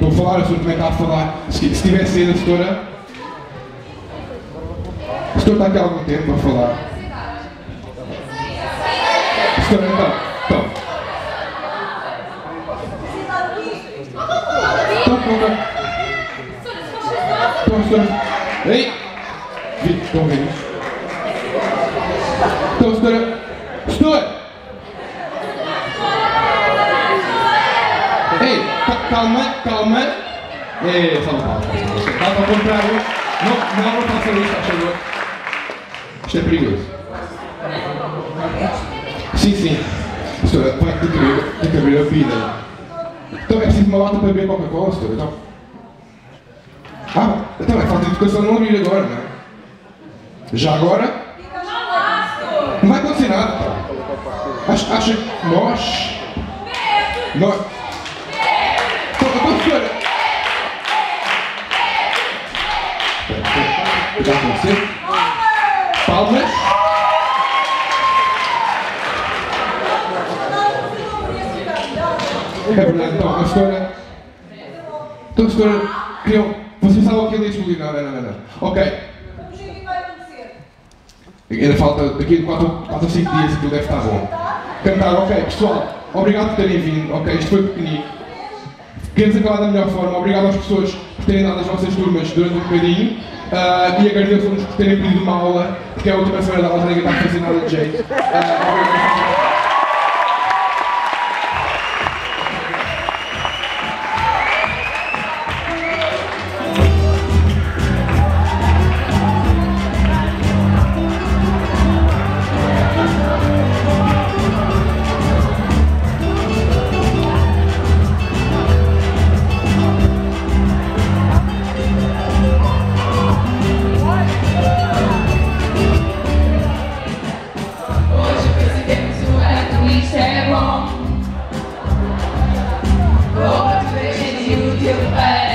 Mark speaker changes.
Speaker 1: Estou a falar, a senhora também está a falar. Se tivesse saído a setora. A setora está aqui há algum tempo a falar. A setora, então. Então, setora. Ei! Estão a ver isso? Então, setora. Setora! Ei, calma. É, salve palmas. Calma ao contrário. Não faça isso, por favor. Isto é perigoso. Sim. Senhora, tem que abrir a vida. Então é preciso uma lata para beber Coca-Cola, senhora? Então é falta de educação não abrir agora, não é? Já agora? Não vai acontecer nada, pá. Acha que nós... Então, senhora... O que está a acontecer? Palmas. É verdade, então, a senhora... Então, a senhora... Vocês sabem o que ele ia explodir? Não. Ok.
Speaker 2: Vamos ver o que vai acontecer.
Speaker 1: Ainda falta daqui a 4 ou 5 dias aquilo deve estar bom. Cantar, ok, pessoal, obrigado por terem vindo, ok, isto foi pequenino. Queremos acabar da melhor forma, obrigado às pessoas por terem dado as vossas turmas durante um bocadinho e agradeço-vos por terem pedido uma aula, porque é a última semana da aula, ninguém está a fazer nada de jeito.
Speaker 3: Go to the